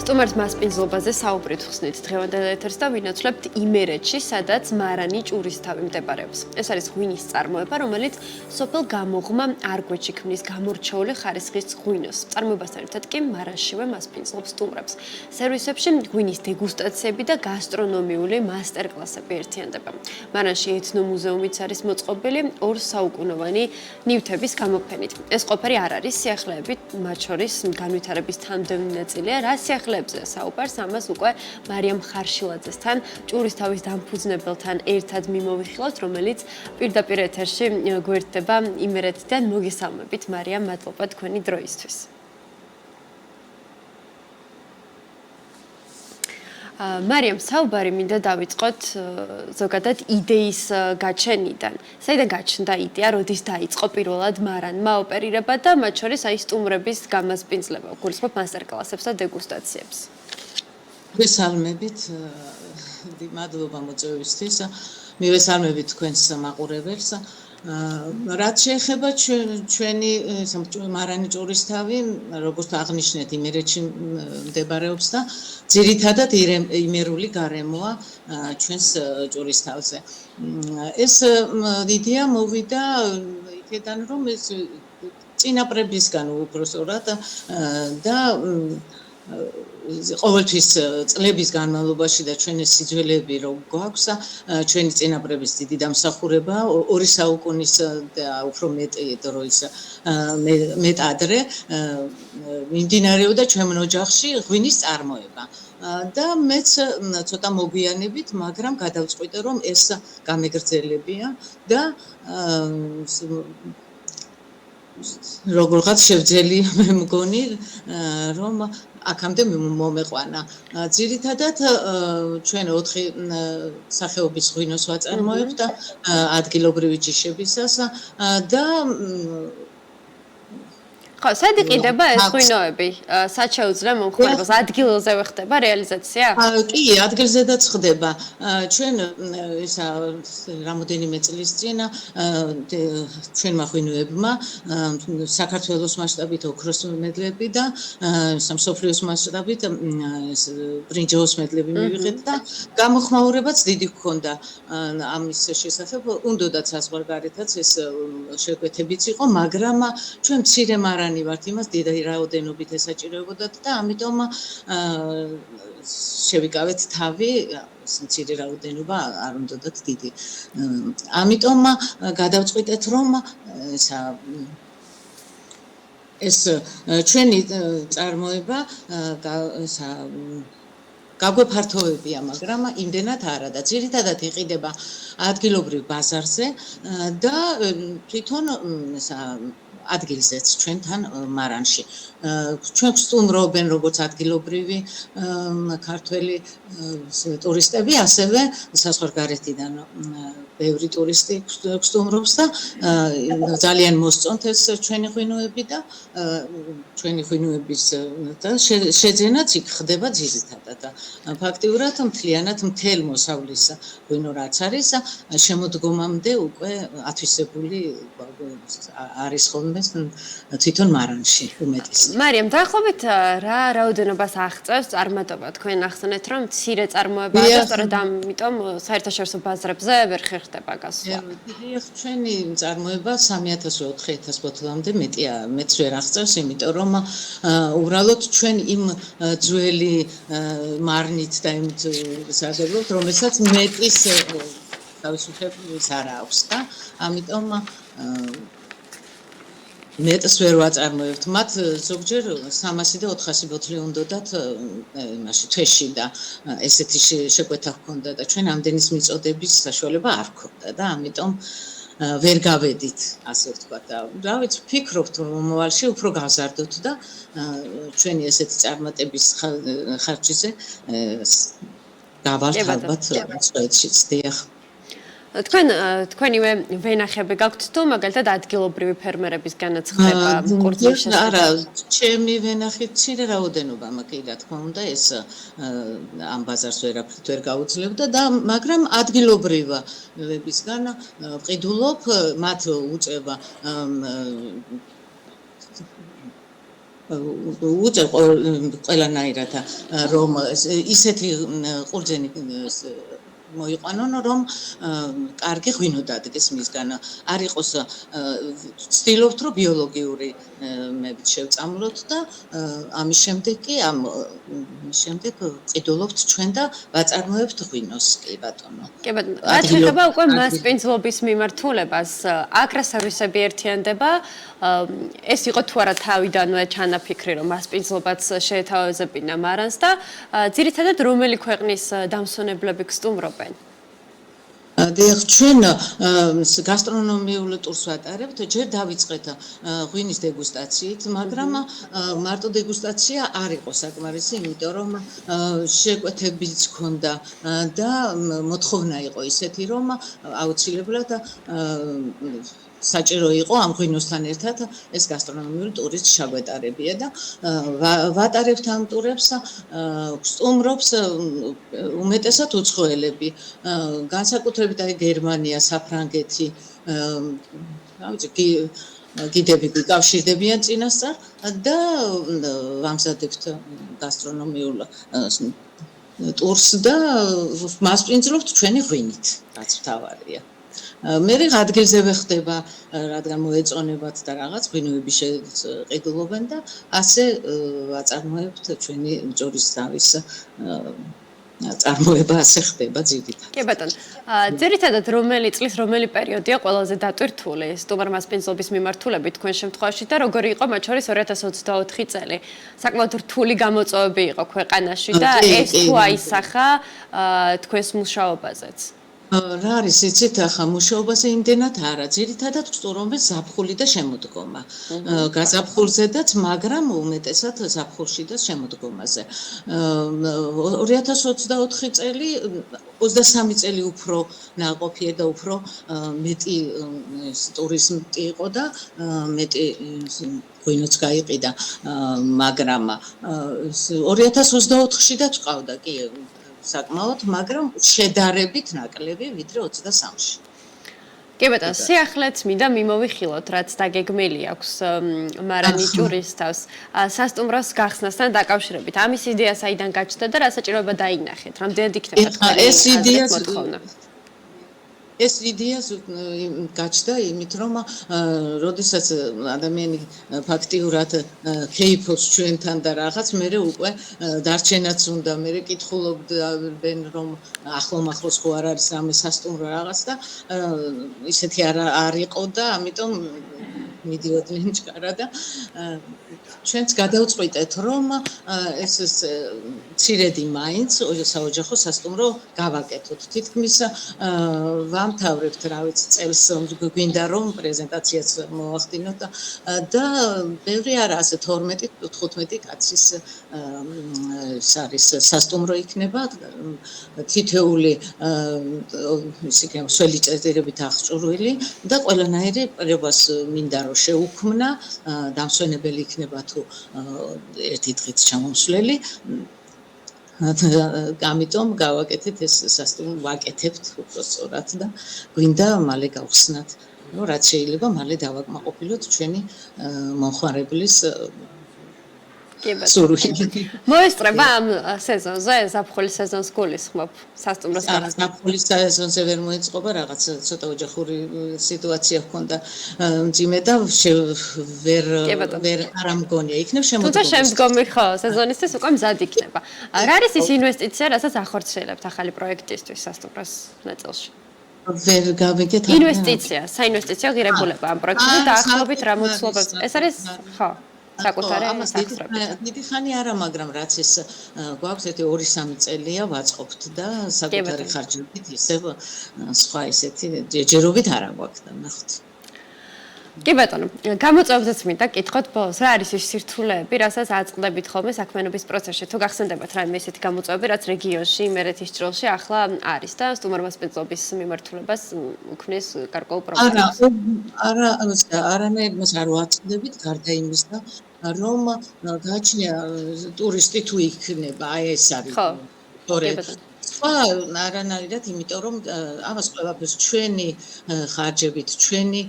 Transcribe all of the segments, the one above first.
სტუმარს მასპინძლობაზე საუბრით ხსნით დღევანდელ ეთერს და ვინაცვლებთ იმერეთში, სადაც მარანი ჭურისთავი მდებარეობს. ეს არის ღვინის წარმოება, რომელიც სოფელ გამოღმა არგვეთში ქმნის გამორჩეული ხარისხის ღვინოს. წარმოებასთან ერთად კი მარანშივე მასპინძლობს სტუმრებს. სერვისებში ღვინის დეგუსტაციები და გასტრონომიული მასტერკლასები ერთიანდება. მარანში ეთნომუზეუმიც არის მოწყობილი 2 საუკუნოვანი ნივთების გამოფენით. ეს ყოფილი არ არის სიახლეები, მათ შორის განვითარების თანდემი ნაწილია, რა სიახლეებზე საუბარს ამას უკვე მარიამ ხარშილაძესთან, ჭურისთავის დამფუძნებელთან ერთად მიმოვიხილავთ, რომელიც პირდაპირ ეთერში გვერდდება იმერეთიდან. მოგესალმებით, მარიამ, მადლობა თქვენი დროისთვის. მარიამ, საუბარი მინდა დავიწყოთ ზოგადად იდეის გაჩენიდან. საიდან გაჩნდა იდეა, როდის დაიწყო პირველად მარანმა ოპერირება და მათ შორის აი სტუმრების გამასპინძლება, გულისხმობ მასტერკლასებს და დეგუსტაციებს. მივესალმებით, მადლობა მოწვევისთვის. მივესალმებით თქვენს მაყურებელს. რაც შეეხება ჩვენი მარანი ჭურისთავი, როგორც აღნიშნეთ, იმერეთში მდებარეობს და ძირითადად იმერული გარემოა ჩვენს ჭურისთავზე. ეს იდეა მოვიდა იქედან, რომ ეს წინაპრებისგან უпростоრად და ყოველთვის წლების განმავლობაში და ჩვენი სიძველეები რო გვაქვს, ჩვენი წინაპრების დიდი დამსახურება 2 საუკუნის და უფრო მეტი დროის მეტ ადრე მიმდინარეობდა ჩვენ ოჯახში ღვინის წარმოება. და მეც ცოტა მოგვიანებით, მაგრამ გადავწყვიტე, რომ ეს გამეგრძელებია და როგორღაც შევძელი მე მგონი, რომ აქამდე მომეყვანა. ძირითადად ჩვენ 4 სახეობის ღვინოს ვაწარმოებთ და ადგილობრივი ჯიშებისას და ხო, სად იყიდება ეს ღვინოები? სად შეუძლია მომხმარებელს? ადგილზევე ხდება რეალიზაცია? კი, ადგილზედაც ხდება. ჩვენ ისა რამოდენიმე წლის წინ ჩვენმა ღვინოებმა საქართველოს მასშტაბით ოქროს მედლები და მსოფლიოს მასშტაბით ბრინჯაოს მედლები მივიღეთ და გამოხმაურებაც დიდი ჰქონდა ამის შესახებ. უნდოდაც საზღვარგარეთაც ეს შეკვეთებიც იყო, მაგრამ ჩვენ მცირე მარანი ვართ, იმას დიდი რაოდენობით ესაჭიროებოდათ და ამიტომ შევიკავეთ თავი, მცირე რაოდენობა არ უნდათ დიდი. ამიტომ გადავწყვიტეთ, რომ ეს ჩვენი წარმოება გაგვეფართოვებია, მაგრამ იმდენად არა და ძირითადად იყიდება ადგილობრივ ბაზარზე და თვითონ ადგილზეც ჩვენთან მარანში. ჩვენ ვსტუმრობენ როგორც ადგილობრივი ქართველი ტურისტები, ასევე საზღვარგარეთიდან ბევრი ტურისტი ვსტუმრობს და ძალიან მოსწონთ ეს ჩვენი ღვინოები და ჩვენი ღვინოების და შეძენაც იქ ხდება ძირითადად. ფაქტიურად მთლიანად მთელ მოსავლის ღვინო რაც არის, შემოდგომამდე უკვე ათვისებული არის ხოლმე თვითონ მარანში უმეტესად. მარიამ, დაახლოებით რა რაოდენობას აღწევს წარმატება? თქვენ ახსენეთ, რომ მცირე წარმოებაა და სწორედ ამიტომ საერთაშორისო ბაზრებზე ვერ ხერხდება გასვლა. ჩვენი წარმოება 3000-4000 ბოთლამდე მეც ვერ აღწევს, იმიტომ რომ უბრალოდ ჩვენ იმ ძველი მარნით და იმ საზოგადოებრივ, რომელსაც მეტის თავისუფლების არ აქვს და ამიტომ მეტს ვერ ვაწარმოებთ. მათ ზოგჯერ 300 და 400 ბოთლი უნდათ იმაში თვეში და ესეთი შეკვეთა ჰქონდა და ჩვენ ამდენის მიწოდების საშუალება არ ჰქონდა და ამიტომ ვერ გავედით, ასე ვთქვათ. და რა ვიცი, ვფიქრობთ, რომ მომავალში უფრო გავზარდოთ და ჩვენი ესეთი წარმატების ხარჯზე გავალთ ალბათ სპეციალისტიც. დიახ. თქვენივე ვენახები გაქვთ თუ მაგალითად ადგილობრივი ფერმერებისგანაც ხდება ყურძნის შესაძლებლობა? არა, ჩემი ვენახი მცირე რაოდენობა მაქვს, რა თქმა უნდა, ეს ამ ბაზარს ვერაფრით ვერ გაუძლებდა და მაგრამ ადგილობრივებისგან ვყიდულობ, მათ უწევ უწევ ყველანაირად რომ ისეთი ყურძენი მოიყვანონ რომ კარგი ღვინო დადგეს მისგან არ იყოს ვცდილობთ რომ ბიოლოგიური მებით შევწამლოთ და ამის შემდეგ კი შემდეგ ყიდულობთ ჩვენ და ვაწარმოებთ ღვინოს კი ბატონო. კი ბატონო. რაც ეხება უკვე მასპინძლობის მიმართულებას, აქ რა სერვისები ერთიანდება? ეს იყო თუ არა თავიდანვე ჩანაფიქრი რომ მასპინძლობაც შეეთავაზებინა მარანს და ძირითადად რომელი ქვეყნის დამსვენებლები გსტუმრობენ? დიახ, ჩვენ გასტრონომიულ ტურს ვატარებთ, ჯერ დავიწყეთ ღვინის დეგუსტაციით, მაგრამ მარტო დეგუსტაცია არ იყო საკმარისი, იმიტომ რომ შეკვეთებიც ჰქონდა და მოთხოვნა იყო ისეთი, რომ აუცილებლად საჭირო იყო ამ ღვინოსთან ერთად ეს გასტრონომიული ტურის ჩაგვეტარებია და ვატარებთ ამ ტურებს სტუმრობს უმეტესად უცხოელები განსაკუთრებით აი გერმანია, საფრანგეთი გიდები გიკავშირდებიან წინასწარ და ვამზადებთ გასტრონომიულ ტურს და მასპინძლობთ ჩვენი ღვინით, რაც მთავარია. მე ადგილზე ვეხდება, რადგან მოეწონებათ და რაღაც ღვინოები შეყიდულობენ და ასე ვაწარმოებთ ჩვენი ჯორისთავის წარმოება ასე ხდება ძირითადად. კი ბატონო. ძირითადად რომელი წლის რომელი პერიოდია ყველაზე დატვირთული სტუმარ მასპინძლობის მიმართულებით თქვენ შემთხვევაში და როგორი იყო მათ შორის 2024 წელი? საკმაოდ რთული გამოწვევები იყო ქვეყანაში და ეს თუ აისახა თქვენს მუშაობაზეც? რა არის იცით ახლა მუშაობაზე იმდენად არა ძირითადად ვსტუმრობენ ზაფხული და შემოდგომა გაზაფხულზედაც მაგრამ უმეტესად ზაფხულში და შემოდგომაზე 2024 წელი 23 წელი უფრო ნაყოფიერ და უფრო მეტი ტურიზმი იყო და მეტი ღვინოც გაიყიდა მაგრამ 2024-ში და წავდა კი საკმაოდ, მაგრამ შედარებით ნაკლები ვიდრე 23-ში. კი ბატონო, სიახლეც მინდა მიმოვიხილოთ, რაც დაგეგმილი აქვს მარანი ჭურისთავს სასტუმროს გახსნასთან დაკავშირებით. ამის იდეა საიდან გაჩნდა და რა საჭიროება დაინახეთ? რამდენად იქნება თქვენი მოთხოვნა? ეს იდეა გაჩნდა იმით, რომ როდესაც ადამიანი ფაქტიურად ქეიფობს ჩვენთან და რაღაც, მე უკვე დარჩენაც უნდა, მე კითხულობდნენ, რომ ახლომახლოს ხო არ არის რამე სასტუმრო რაღაც და ისეთი არ იყო და ამიტომ მიდიოდნენ ჭკარა და ჩვენც გადავწყვიტეთ, რომ ეს ცირედი მაინც საოჯახო სასტუმრო გავაკეთოთ. თითქმის ვამთავრებთ, რა ვიცი, წელს გვინდა რომ პრეზენტაციაც მოვახდინოთ და ბევრი არა, ასე 12-15 კაცის ეს არის სასტუმრო იქნება, თითეული ისე მსველი წერტილებით აღჭურვილი და ყველანაირი პრებას მინდა რომ შეუქმნა, დამსვენებელი იქნება თუ ერთი დღით ჩამომსვლელი. ამიტომ გავაკეთეთ ეს სასტუმრო, ვაკეთებთ უბრალოდ და გვინდა მალე გავხსნათ. ნუ რაც შეიძლება მალე დავაკმაყოფილოთ ჩვენი მომხმარებლის სურვილი. მოესწრება ამ სეზონზე, ზაფხულის სეზონს გულისხმობ სასტუმროს გახსნა. ზაფხულის სეზონზე ვერ მოეწყობა, რაღაც ცოტა ოჯახური სიტუაცია ჰქონდა მძიმე და ვერ არ ამგონია იქნებ შემოდგომა. თუმცა შემდგომი ხო, სეზონისთვის უკვე მზად იქნება. რა არის ის ინვესტიცია, რასაც ახორციელებთ ახალი პროექტისთვის სასტუმროს ნაწილში? ვერ გავიგეთ. ინვესტიცია, საინვესტიციო ღირებულება ამ პროექტზე დაახლოებით რა მოცულობებს? ეს არის ხო. ამას დიდი ხანი არა, მაგრამ რაც ეს გვაქვს ერთი 2-3 წელია ვაწყობთ და საკუთარი ხარჯებით ისევ სხვა ისეთი ჯერჯერობით არა გვაქვს და ნახოთ. კი ბატონო, გამოწვევებზეც მინდა კითხოთ ბოლოს, რა არის ის სირთულეები, რასაც აწყდებით ხოლმე საქმიანობის პროცესში? თუ გახსენდებათ რაიმე ესეთი გამოწვევები, რაც რეგიონში, იმერეთის ჭრილში ახლა არის და სტუმარ მასპინძლობის მიმართულებას უქმნის გარკვეულ პრობლემას? არანაირ მას არ ვაწყდებით, გარდა იმისა, რომ გაჩნია ტურისტი თუ იქნება, აი ეს არის. სხვა არანაირად, იმიტომ რომ ამას ყველაფერს ჩვენი ხარჯებით, ჩვენი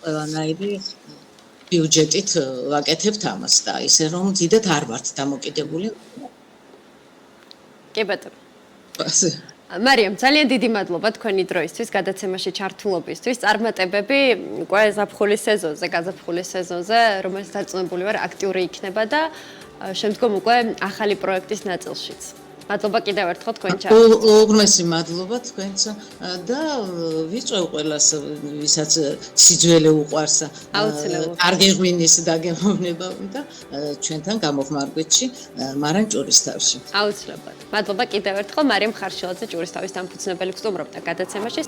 ყველანაირი ბიუჯეტით ვაკეთებთ ამას და ისე რომ დიდად არ ვართ დამოკიდებული. კი ბატონო. ასე. მარიამ, ძალიან დიდი მადლობა თქვენი დროისთვის, გადაცემაში ჩართულობისთვის. წარმატებები უკვე ზაფხულის სეზონზე, გაზაფხულის სეზონზე, რომელიც დარწმუნებული ვარ, აქტიური იქნება და შემდგომ უკვე ახალი პროექტის ნაწილშიც. მადლობა კიდევ ერთხელ თქვენ ჩართულობისთვის. უღრმესი მადლობა თქვენც და ვიწევ ყველას, ვისაც სიძველე უყვარს, კარგი ღვინის დაგემოვნება და ჩვენთან გამოხმარკვეთში მარანჭურის თავში. აუცილებლად. მადლობა კიდევ ერთხელ მარიამ ხარშილაძე ჭურის თავის დამფუძნებელი გსტუმრობდა გადაცემაში.